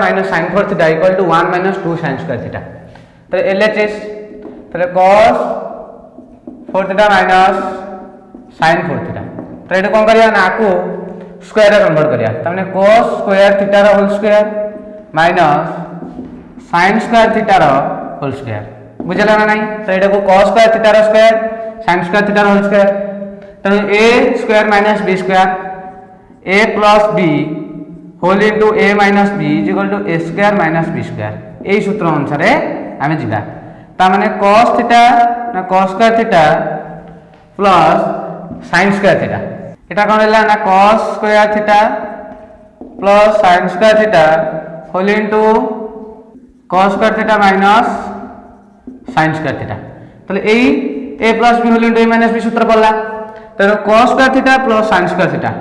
Minus sin 4 theta equal to 1 minus 2 sin square theta. तो LHS तो cos 4 theta minus sin 4 theta. तो ये कौन करिया ना को स्क्वायर रे कन्वर्ट करिया तमने cos स्क्वायर थीटा रो whole square minus sin square theta रो होल स्क्वायर बुझला ना नहीं। तो ये को cos स्क्वायर थीटा रो स्क्वायर sin स्क्वायर थीटा रो होल स्क्वायर तो a square minus b square a plus b whole into a minus b is equal to a square minus b square यही सूत्र अनुसार आमे जिबा ता माने cos थीटा ना cos square theta plus sin square theta एटा कोन होला ना cos square theta plus sin square theta whole into cos square theta minus sin square theta तले एई a plus b whole into a minus b सूत्र पड़ला तो cos square theta plus sin square theta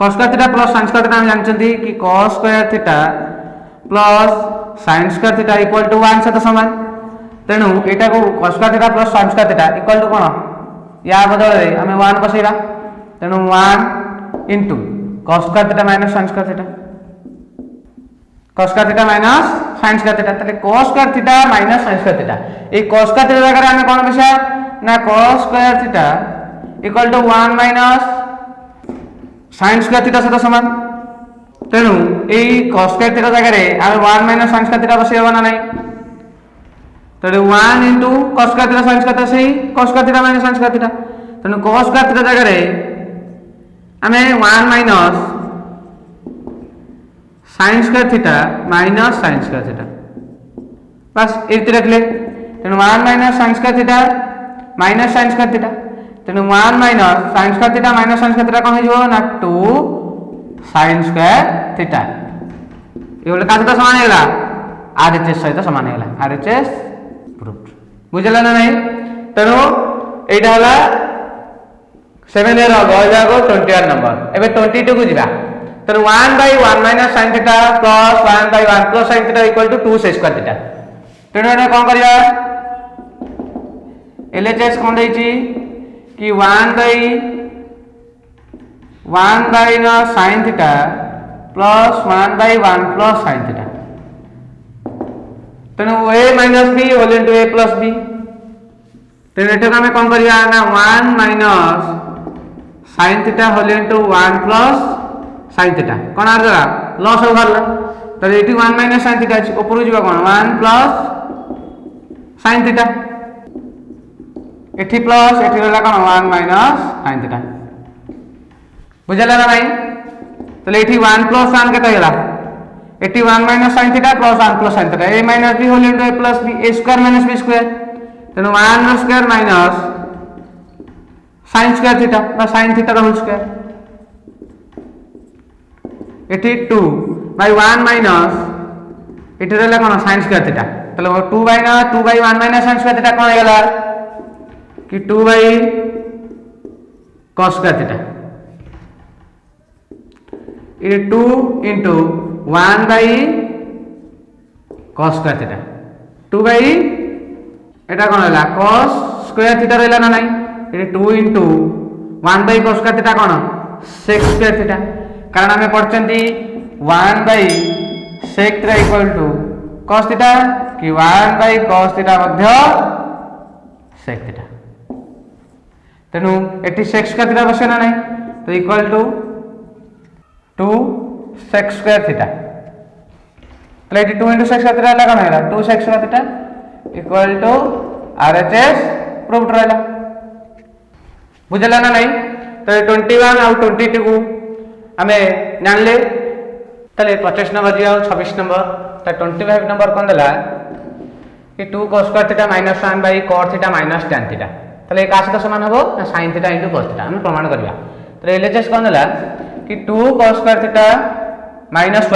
cos square theta plus sin square theta हम जानचंती कि cos square theta plus sin square theta equal to 1 सहित समान तेणु एटा को cos square theta plus sin square theta equal to कोन या बदल रे हमें 1 बसैबा तेणु 1 into cos square theta minus sin square theta cos square theta minus sin square theta तले cos square theta minus sin square theta ए cos square theta जगह हमें कोन बसा ना cos square theta equal to 1 minus sin square theta सहित समान तेणु एई cos स्क्वायर थीटा जगह रे आमे 1 माइनस sin स्क्वायर थीटा बसैबा ना नहीं तेणु 1 into cos square theta sin square theta सही cos square theta minus sin square theta तेणु cos स्क्वायर थीटा जगह रे आमे 1 minus sin square theta minus sin square theta बस एति रखले तेणु 1 minus sin square theta minus sin square theta तेणु 1 minus sin square theta minus sin square theta कोन हो ना 2 sin स्क्वायर थीटा ये बोले का सहित समान हैला RHS सहित समान हैला RHS प्रूफ बुझला ना नहीं तेणु एटा होला 7 एर गो जागो 21 नंबर एबे 22 को जिबा तेणु 1/1 minus sin theta plus 1/1 plus sin theta equal to 2 sin square theta तेणु एटा कोन करिया LHS कोन दैछि कि 1/1 sin theta plus 1/1 plus sin theta तेणु a minus b whole into a plus b तेणु एटा हमें कोन करिया ना 1 minus sin theta whole into 1 plus sin theta कोन आ गला लॉस हो गला तो एटी 1 माइनस sin थीटा ऊपर जीवा कोन 1 प्लस sin थीटा एठी प्लस एठी रहला कोन 1 माइनस sin थीटा बुझला ना भाई तो एठी 1 प्लस 1 केटा हैला एटी 1 minus sin theta plus 1 plus sin theta a minus b whole into a plus b a square minus b square तेणु 1 square minus sin square theta बा sin थीटा होल स्क्वायर एटी 2 बाय 1 माइनस एटी रहला कोन sin square theta तले 2/1 minus sin square theta कोन हैला कि 2 cos स्क्वायर थीटा ये 2 इनटू 1 cos स्क्वायर थीटा 2 एटा कोन हैला cos स्क्वायर थीटा रहला ना नहीं ये 2 इनटू 1 cos स्क्वायर थीटा कोन sec स्क्वायर थीटा कारण हमें पढ़चंती 1 sec theta equal to cos theta कि 1 cos थीटा मध्य sec थीटा तेणु एटी sec स्क्वायर थीटा बसे ना नहीं तो equal to 2 sec square theta तो एटी 2 sec स्क्वायर थीटा लगा ना 2 sec square theta equal to RHS proved रहला बुझला ना नहीं तो 21 और 22 को हमें जान ले तले 25 नंबर दिया 26 नंबर तो 25 नंबर कोन देला कि 2 cos square theta minus 1 cos theta minus tan theta तले का सहित समान हबो ना sin theta into cos theta हम प्रमाण करबा तो LHS कोन देला कि 2 cos स्क्वायर थीटा माइनस 1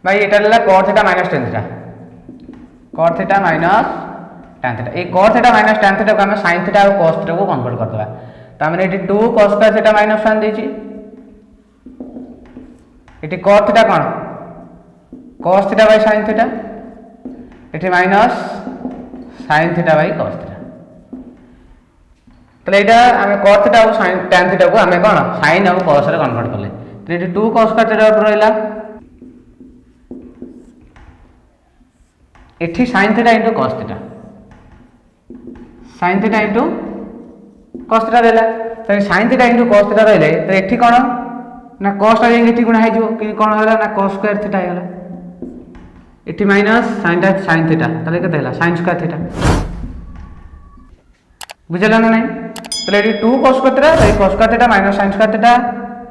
भाई एटा लेला cos theta minus tan theta cos theta minus tan theta ए cos theta minus tan theta को हम sin थीटा और cos थीटा को कन्वर्ट कर देबा त हमने एटी 2 cos स्क्वायर थीटा माइनस 1 देछि एटी cos थीटा कोन cos theta by sin theta एटी minus sin theta by cos theta तो एटा हमें cos थीटा और sin tan थीटा को हमें कोन sin और cos रे कन्वर्ट करले तो ये 2 cos स्क्वायर थीटा ऊपर रहिला एठी sin theta into cos theta sin theta into cos theta देला तो sin theta into cos theta रहले तो एठी कोन ना cos टा एठी गुणा हे जो कि कोन होला ना cos स्क्वायर थीटा हेला एठी माइनस sin थीटा तले केते होला sin स्क्वायर थीटा बुझला ना नहीं तो ये 2 cos स्क्वायर थीटा तो cos square theta minus sin square theta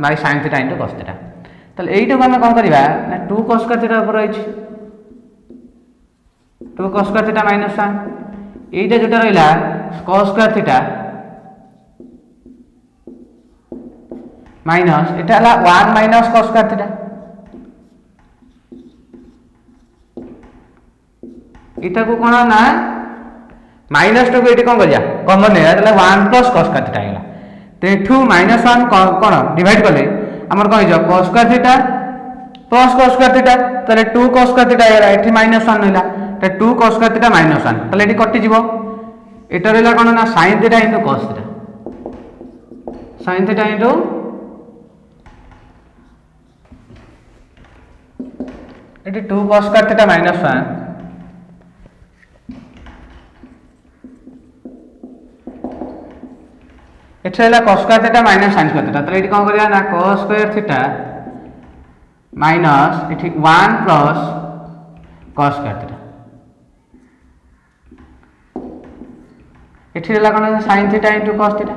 by sin theta into cos theta तो एइटा को हम कोन करबा ना 2 cos स्क्वायर थीटा ऊपर रहिछि 2 cos square theta minus sin एइटा जेटा रहिला cos स्क्वायर थीटा माइनस एटा हला 1 माइनस cos स्क्वायर थीटा एटा को कोन ना माइनस टू को एटी कोन करिया कॉमन है એટલે 1 प्लस cos स्क्वायर थीटा हैला तो एठू माइनस 1 कोन डिवाइड करले हमर कोन हो cos square theta plus cos square theta तले 2 cos स्क्वायर थीटा हैला एठी माइनस 1 हैला तो 2 cos स्क्वायर थीटा माइनस 1 तले एठी कटि जीवो एटा रहला कोन ना sin theta into cos theta sin theta into एठी 2 cos स्क्वायर थीटा माइनस 1 एठे हला cos square theta minus sin square theta तो एठी कोन करिया ना cos स्क्वायर थीटा माइनस एठी 1 प्लस cos स्क्वायर थीटा एठी हला कोन sin theta into cos theta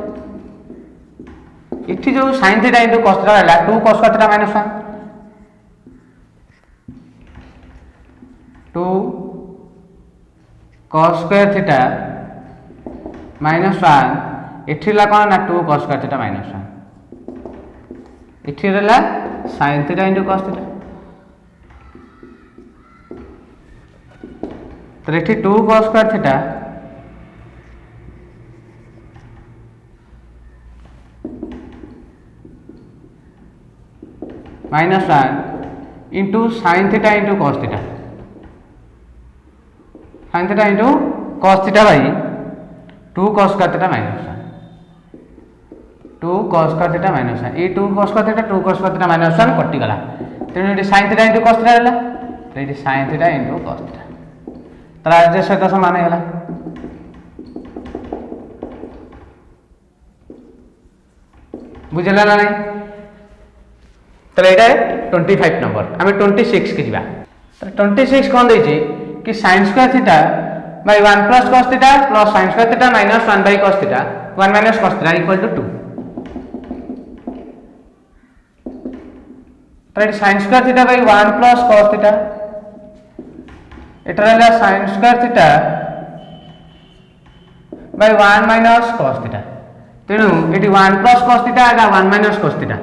एठी जो sin theta into cos theta हला 2 cos square theta minus 1 2 cos square theta minus 1 एठी ला कोन ना 2 cos स्क्वायर थीटा माइनस 1 एठी रहला sin theta into cos theta तो एठी 2 cos square theta minus 1 into sin theta into cos theta sin theta into cos theta by 2 cos square theta minus 1 2 cos square theta minus 1 ए 2 cos square theta 2 cos square theta minus 1 कटि गला तेनु एटी sin theta into cos theta रहला तो एटी sin theta into cos theta तर आज जे सहित समान हेला बुझला ना नहीं तो एटा 25 नंबर हमें 26 के जिबा तो 26 कोन दैछि कि sin square theta by 1 plus cos theta plus sin square theta minus 1 by cos theta 1 minus cos theta equal to 2 तो sin square theta by 1 plus cos theta एटा रहला sin square theta by 1 minus cos theta तेनु एटी 1 plus cos theta आगा 1 minus cos theta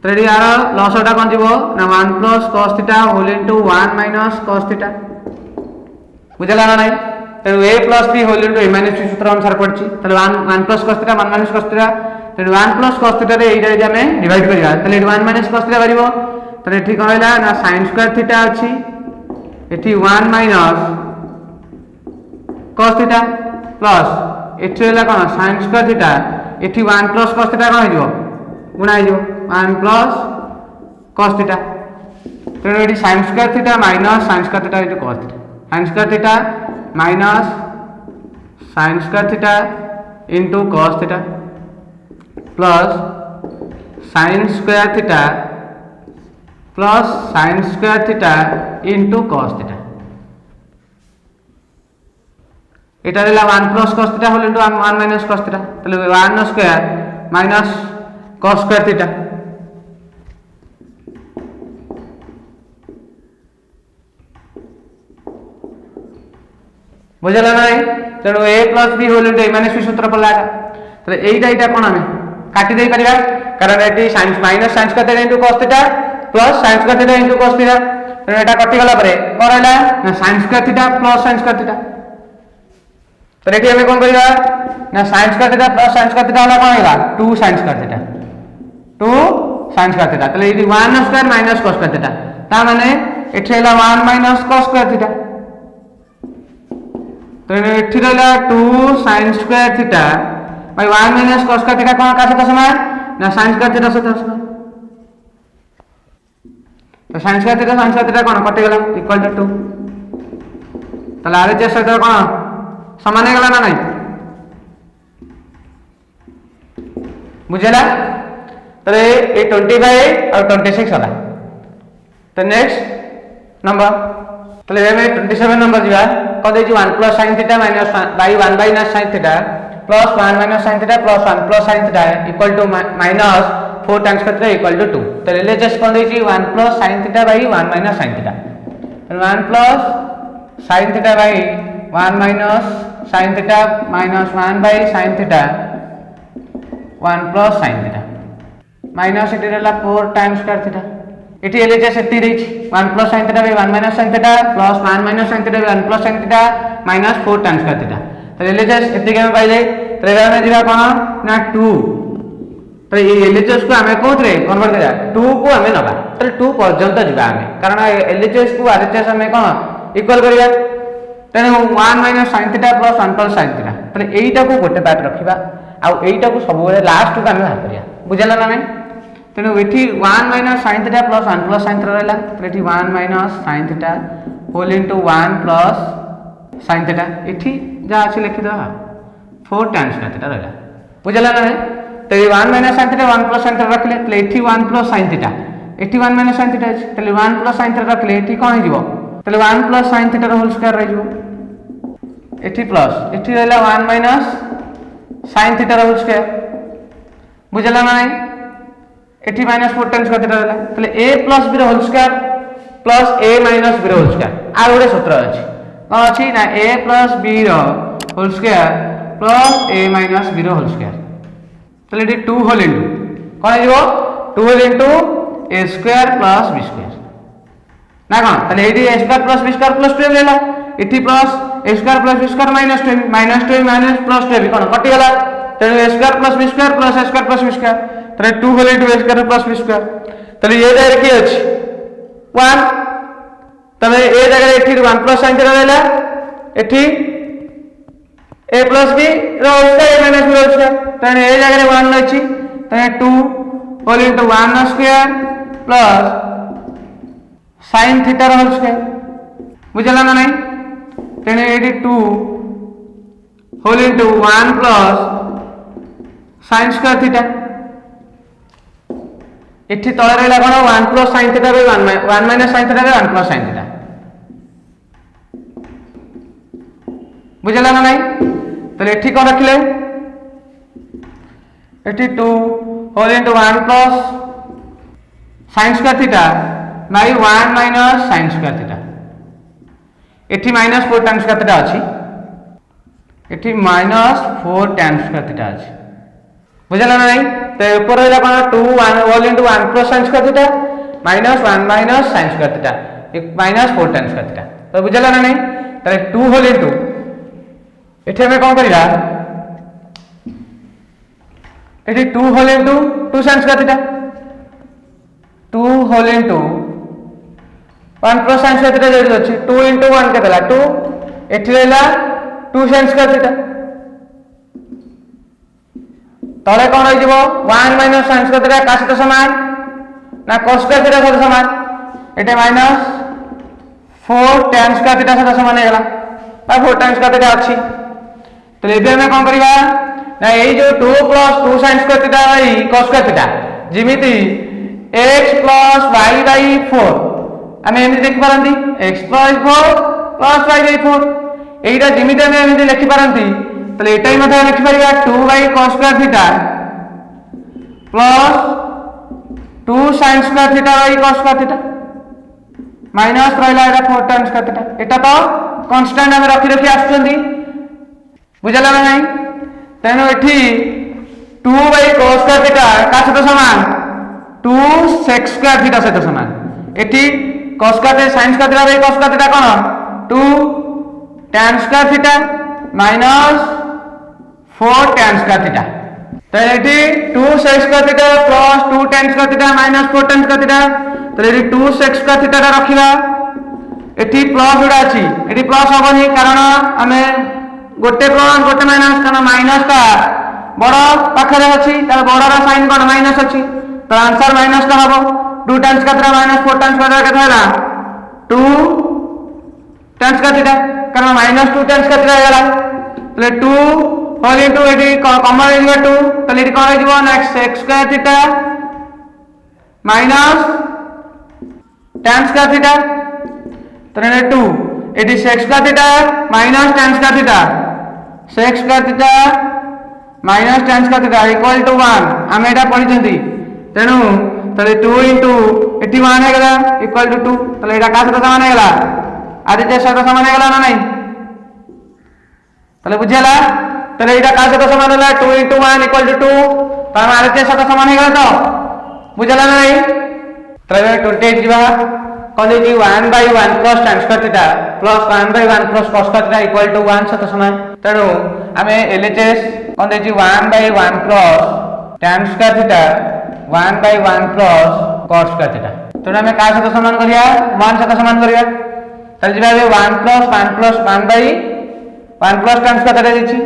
तो एटी यार लॉस ओटा कोन जीवो ना 1 plus cos theta whole into 1 minus cos theta बुझला ना नहीं तेनु a plus b whole into a minus b सूत्र अनुसार पड़छि तले 1 plus cos theta 1 minus cos theta तेनु 1 plus cos theta रे एइटा जे हमें डिवाइड करिया तले 1 minus cos theta करिवो तले एठी कहला ना sin square theta अछि एठी 1 minus cos theta plus एठी होला कोन sin square theta एठी 1 plus cos theta कोन हिजो गुणा हिजो 1 plus cos theta तेनु एठी sin square theta minus sin square theta into cos theta sin square theta minus sin square theta into cos theta plus sin square theta plus sin square theta into cos theta এটা হলো 1 plus cos theta whole into 1 minus cos theta তাহলে 1 square minus cos square theta बुझला नहीं तेणु a plus b whole into a minus b सूत्र पड़ला तो एटा कोन हमें काटी दे परिबा कारण eighty sin minus sin square theta into cos theta plus sin square theta into cos theta तेणु एटा कटि गला परे कोन रहला ना sin square theta plus sin square theta तो एटी हमें कोन करिबा ना sin square theta plus sin square theta वाला कोन हैला 2 sin square theta 2 sin square theta तले eighty 1 square minus cos square theta ता माने एठी हैला 1 minus cos square theta तो एठी रहला 2 sin square theta by 1 minus cos square theta कोन का समान ना sin square theta समान तो sin स्क्वायर थीटा कौन कटिगला इक्वल टू 2 ताले RHS सहित कौन समान हो गला ना नहीं बुझेला तो ये 25 और 26 होला तो नेक्स्ट नंबर तो हमें 27 नंबर जीवा कह दे 1 plus sin theta minus by 1 minus sin theta plus 1 minus sin theta plus 1 plus sin theta equal to minus 4 times theta equal to 2 तो एलएचएस कौन देछि 1 plus sin theta by 1 minus sin theta 1 plus sin theta by 1 minus sin theta minus 1 by sin theta 1 plus sin theta minus इटी रहला 4 times square theta इटी LHS एती देछि 1 plus sin theta by 1 minus sin theta plus 1 minus sin theta by 1 plus sin theta minus 4 times square theta तो LHS एती के पाइले तो एबे हम जिबा कोन ना 2 तो ये एलएचएस को हमें कोथरे कन्वर्ट करा 2 को हमें नबा तो 2 पर्यंत जिबा हमें कारण एलएचएस को आरएचएस हमें कोन इक्वल करिया तेने 1 minus sin theta plus 1 plus sin theta तो एईटा को गोटे पार्ट रखिबा आ एईटा को सब बेले लास्ट को हमें बाहर करिया बुझला ना मैं तेणु ये 1 minus sin theta plus 1 plus sin theta रहा तो ये 1 minus sin theta whole into 1 plus sin theta ये जहाँ अच्छी लिखिद 4 टाइम्स sin थीटा रहा बुझला ना तो ये 1 minus sin theta 1 plus sin theta रखले तो ये 1 प्लस sin थीटा ये 1 माइनस sin थीटा तो 1 प्लस sin थीटा रखले ये कौन हो तो 1 plus sin theta whole square रही ये प्लस ये रहा 1 minus sin theta whole square बुझला ना एटी माइनस 4 टाइम्स का थीटा रहला तले a प्लस b रो whole square plus a minus b रो होल स्क्वायर आ गोटे सूत्र अछि कोन अछि ना a प्लस b रो whole square plus a minus b रो होल स्क्वायर तले एटी 2 होल इनटू कोन हिजो 2 whole into a square plus b square ना कोन तले एटी a square plus b square plus 2 लेला एटी plus a square plus b square minus 2 minus plus 2 कोन कटि गेला तले a square plus b square plus a square plus b square तो 2 whole into a square plus b square तो ये जगह की अछि 1 तबे ए जगह एठी 1 प्लस sin थीटा रहला एठी a प्लस b रो स्क्वायर माइनस b रो स्क्वायर तो ए जगह 1 अछि तो 2 whole into 1 square plus sin theta रो स्क्वायर बुझला ना नहीं तेने एठी 2 whole into 1 plus sin square theta इठी तळे रहला कोन 1 plus sin theta by 1 minus sin theta by 1 plus sin theta बुझला ना नहीं तो इठी कोन रखले इठी 2 whole into 1 plus sin square theta by 1 minus sin square theta इठी माइनस 4 टाइम्स स्क्वायर थीटा अछि इठी माइनस 4 टाइम्स स्क्वायर थीटा अछि बुझला ना नहीं तो ऊपर रहला कोन 2 1 whole into 1 plus sin square theta minus 1 minus sin square theta एक माइनस 4 टाइम्स स्क्वायर थीटा तो बुझला ना नहीं ताले 2 होल इनटू एठे हमें कोन करिला एठी 2 whole into 2 sin square theta 2 whole into 1 plus sin square theta जेडी अछि 2 इनटू 1 के देला 2 एठी रहला 2 sin स्क्वायर थीटा तले कौन हो 1 माइनस sin स्क्वायर थीटा का सहित समान ना cos स्क्वायर थीटा सहित समान एटे माइनस 4 tan स्क्वायर थीटा सहित समान हेला बा 4 tan स्क्वायर थीटा अछि तो एबे हमें कोन करिया ना एई जो 2 plus 2 sin square theta by cos square theta जिमिति x प्लस y बाई 4 हमें एमि देख पारंती x plus 4 plus y by 4 एईटा जिमिति हमें एमि लिखि पारंती तो एटा ही मतलब लिखि परिया 2 by cos square theta plus 2 sin square theta by cos square theta minus रहला एटा 4 टाइम्स स्क्वायर थीटा एटा तो कांस्टेंट हम रखि रखि आछुंदी बुझला ना नहीं तेनो एठी 2 बाई cos स्क्वायर थीटा का सहित समान 2 sec स्क्वायर थीटा सहित समान एठी cos square sin square theta by cos square theta cone 2 tan square theta minus 4 tan square theta तो एठी 2 sec square theta plus 2 tan square theta minus 4 tan square theta तो एठी 2 sec square theta रा रखिबा एठी plus उडा अछि एठी plus होबनी कारण हमें गोटे प्लस गोटे माइनस कारण माइनस का बड़ पाखरे अछि त बड़ रा साइन कोन माइनस अछि तो आंसर माइनस का हबो 2 टाइम्स का थीटा माइनस 4 टाइम्स का थीटा केतना 2 टाइम्स का थीटा कारण माइनस 2 टाइम्स का थीटा होला तले 2 होल इनटू एटी कॉमन हो 2 तले एटी कोन हो जीवो next x square theta minus tan square theta तले 2 एटी sec square theta minus tan square theta sec square theta minus tan square theta equal to 1 आमे एटा पढि जंती तेनु तले 2 इनटू एटी 1 हे गला इक्वल टू 2 तले एटा का सहित समान हे गला आदित्य सहित समान हे गला ना नहीं तले बुझेला तले एटा का सहित समान होला 2 इनटू 1 इक्वल टू 2 तार आदित्य सहित समान हे गला तो बुझेला ना नहीं तले 28 जीवा कोन दे 1 by 1 plus tan square theta plus 1 by 1 plus cos square theta equal to 1 सहित समान तेनु आमे एलएचएस कोन दे 1 by 1 plus tan square theta 1 by 1 plus cos square theta तेनु आमे का सहित समान करिया 1 सहित समान करिया तले जिबा 1 plus 1 plus 1 by 1 plus tan square theta देछि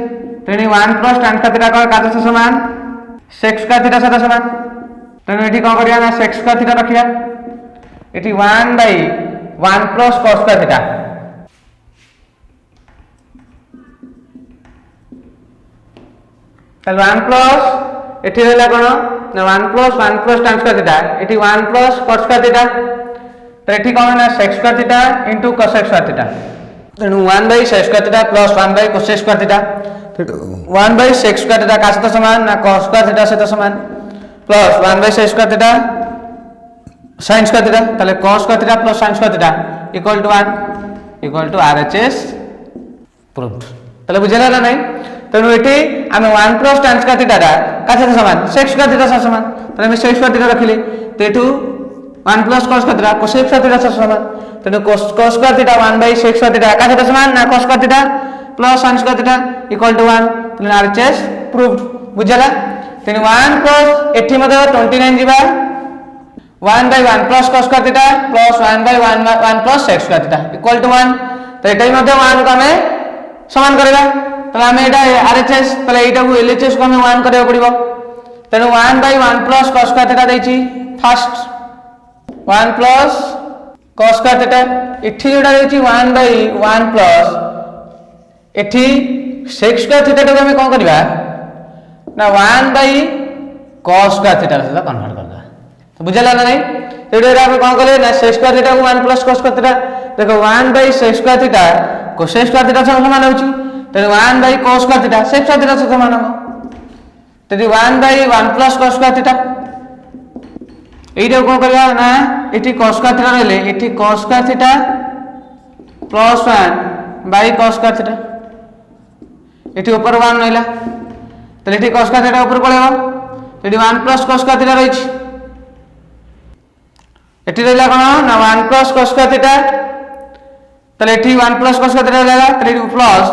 तेनु 1 plus tan स्क्वायर थीटा का सहित समान sec स्क्वायर थीटा सहित समान तेनु एठी कोन करिया ना sec स्क्वायर थीटा रखिया eighty 1 by 1 plus cos square theta तले 1 plus एठी रहला कोन ना 1 plus 1 plus tan square theta एटी 1 plus cos स्क्वायर थीटा तो एठी कोन ना sec square theta into cos square theta तेनु 1 by sec square theta plus 1 by cos square theta 1 by sec square theta का सहित समान ना cos स्क्वायर थीटा सहित समान plus 1 by sec square theta sin square theta तले cos square theta plus sin square theta equal to 1 equal to RHS proved तले बुझेला ना नहीं तेनु एठी आमे 1 plus tan स्क्वायर थीटा का सहित समान sec स्क्वायर थीटा सहित समान तले हम sec स्क्वायर थीटा रखिले तेठू 1 plus cos square theta cos square theta सहित समान तेनु cos square theta 1 by sec square theta का सहित समान ना cos square theta plus sin square theta equal to 1 तले RHS प्रूव्ड बुझेला तेनु 1 plus एठी मते 29 जीवा 1 by 1 plus cos square theta plus 1 by 1 plus sec square theta equal to 1 तो एटाई मध्ये 1 को हमें समान करेगा तले हमें एटा RHS तले एटा को LHS को हमें 1 करबा पड़िबो तेनु 1 by 1 plus cos square theta देछि first 1 plus cos square theta एठी जोडा देछि 1 by 1 plus एठी sec स्क्वायर थीटा को हमें कोन करबा ना 1 by cos स्क्वायर थीटा से कन्वर्ट करबा तो बुझला ना नहीं एडे रा कोन करले ना sec स्क्वायर थीटा को 1 plus cos स्क्वायर थीटा देखो 1 by sec square theta cos square theta से समान होची तो 1 by cos square theta sec square theta से समान हो तो 1 by 1 plus cos square theta एइडे कोन करबा ना एठी cos स्क्वायर थीटा रहले एठी cos square theta plus 1 by cos square theta एठी ऊपर 1 रहला तो एठी cos स्क्वायर थीटा ऊपर पळेबो एठी 1 plus cos स्क्वायर थीटा रहिछि एठी रहला कोन ना 1 plus cos स्क्वायर थीटा तले एठी 1 plus cos स्क्वायर थीटा रहला तले एठी प्लस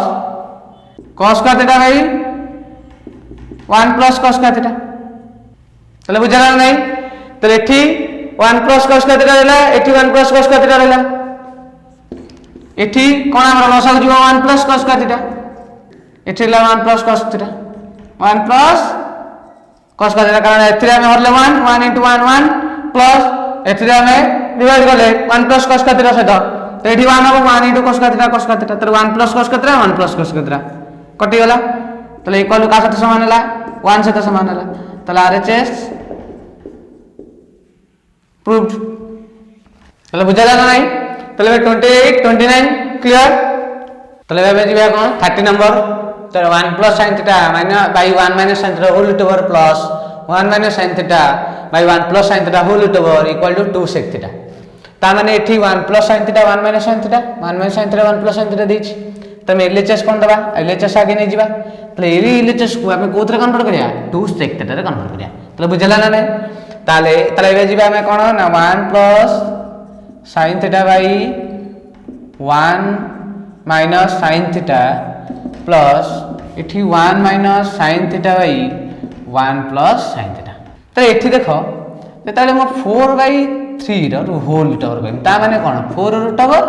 cos स्क्वायर थीटा भाई 1 plus cos स्क्वायर थीटा तले बुझला नहीं तले एठी 1 plus cos स्क्वायर थीटा रहला एठी 1 plus cos स्क्वायर थीटा रहला एठी कोन हमर लसागु जीव 1 plus cos स्क्वायर थीटा एठी रहला 1 plus cos theta 1 plus cos square theta कारण एठी हम हरले 1 into 1 1 plus एठी हमें डिवाइड करले 1 plus cos स्क्वायर थीटा सहित तो एठी 1 हो 1 into cos स्क्वायर थीटा तो 1 plus cos square theta 1 plus cos square theta कटि गला तले इक्वल का साथ समान हला 1 सहित समान हला तले RHS प्रूव्ड तले बुझला ना नहीं तले 28 29 क्लियर तले बे जीवा कोन 30 नंबर तो 1 plus sin theta minus by 1 minus sin theta whole two plus 1 minus sin theta by 1 plus sin theta whole two equal to 2 sec theta ता माने एठी 1 plus sin theta 1 minus sin theta 1 minus sin theta 1 plus sin theta देछि तमे LHS कोन दबा LHS आगे नै जिबा तले एरी LHS को हमें कोथरे कन्वर्ट करिया 2 sec थीटा रे कन्वर्ट करिया तले बुझला ना नै ताले तले बे जिबा हमें कोन ना 1 plus sin theta by 1 minus sin theta plus एठी 1 minus sin theta by 1 plus sin theta तो एठी देखो जेताले म 4 by 3 रो होल टवर कहम ता माने कोन 4 रूट ओवर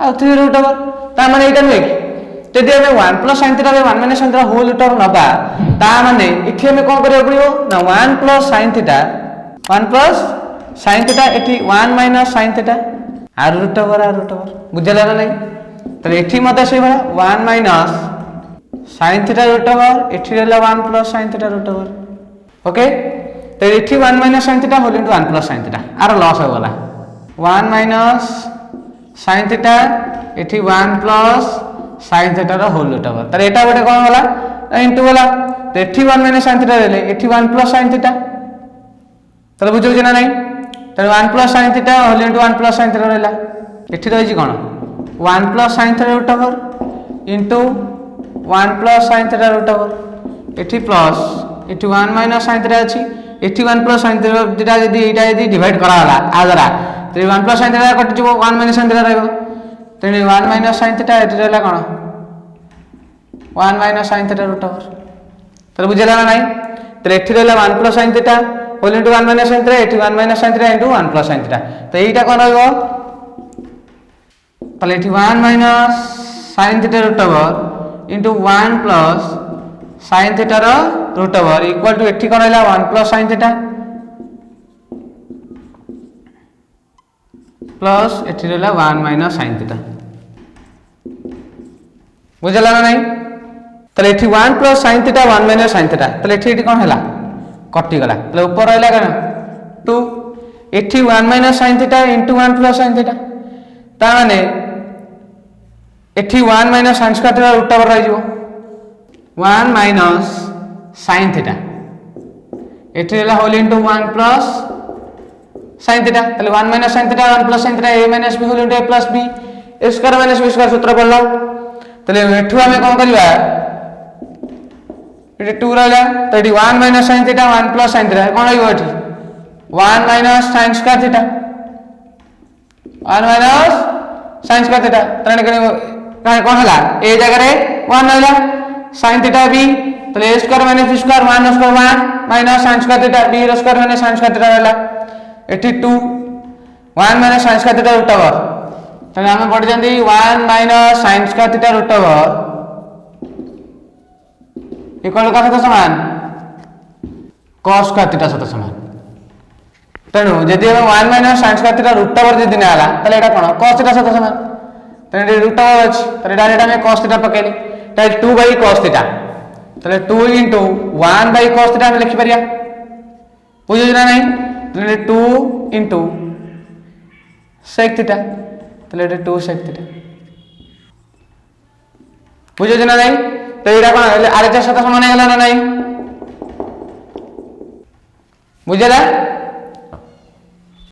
आ 3 रूट ओवर ता माने एटा नै जदि हमें 1 plus sin theta by 1 minus sin theta whole टवर नबा ता माने एठी हमें कोन करियो पड़ियो ना 1 plus sin theta 1 plus sin theta एठी 1 माइनस sin थीटा आर रूट ओवर बुझला ना नहीं तो एठी मते से बड़ा 1 minus sin theta root over एठी रहला 1 plus sin theta root over okay तो एठी 1 minus sin theta whole into 1 plus sin theta आर लॉस हो गला 1 माइनस sin थीटा एठी 1 प्लस sin थीटा रो होल रूट ओवर तर एटा गोटे कोन गला इनटू गला तो एठी 1 माइनस sin थीटा रहले एठी 1 प्लस sin थीटा तर बुझौ जे ना नहीं तो 1 plus sin theta whole into 1 plus sin theta रहला एठी रहि जी कोन 1 plus sin theta root over into 1 plus sin theta root over एठी प्लस एठी 1 माइनस sin थीटा अछि एठी 1 प्लस sin थीटा यदि एटा यदि डिवाइड करा हला आ द्वारा तो 1 प्लस sin थीटा कट जबो 1 माइनस sin थीटा रहबो तो 1 माइनस sin थीटा एठी रहला कोन 1 minus sin theta root over तो बुझला ना नहीं तो एठी रहला 1 plus sin theta whole into 1 minus sin theta एठी 1 minus sin theta into 1 plus sin theta तो एटा कोन रहबो तो एठी 1 minus sin theta root over into 1 plus sin theta रो रूट ओवर इक्वल टू एठी कोन रहला 1 प्लस sin थीटा प्लस एठी रहला 1 माइनस sin थीटा बुझला ना नहीं तो एठी 1 plus sin theta 1 minus sin theta तो एठी कोन हला कटि गला तो ऊपर रहला केना 2 एठी 1 minus sin theta into 1 plus sin theta ता माने एठी 1 minus sin square theta root over रहि जिवो 1 माइनस sin थीटा एठी रहला whole into 1 plus sin theta ताले 1 minus sin theta 1 plus sin theta a minus b whole into a plus b a square minus b square सूत्र पड़ला ताले एठू हमें कोन करबा एठी 2 रहला तो एठी 1 minus sin theta 1 plus sin theta कोन आइबो एठी 1 minus sin square theta 1 minus sin square theta तने कोन हला ए जगह रे 1 रहला sin थीटा b तो a square minus b square 1 square 1 minus sin square theta b रो square minus sin square theta रहला एठी 2 1 minus sin square theta root over तने हम पढ़ जंदी 1 minus sin square theta root over equal का सहित समान cos स्क्वायर थीटा सहित समान तेणु जदि 1 minus sin square theta root over जदि ने आला तले एटा कोन cos थीटा सहित समान तेणु रूट ओवर अछि तले डायरेक्ट हम cos थीटा पकेली ताले 2 बाय cos थीटा तले 2 into 1 by cos थीटा हम लिखि परिया बुझियो ना नहीं तले 2 into sec थीटा तले 2 sec थीटा बुझियो ना नहीं तो एटा कोन आरएचएस सहित समान हे गेला ना नहीं बुझला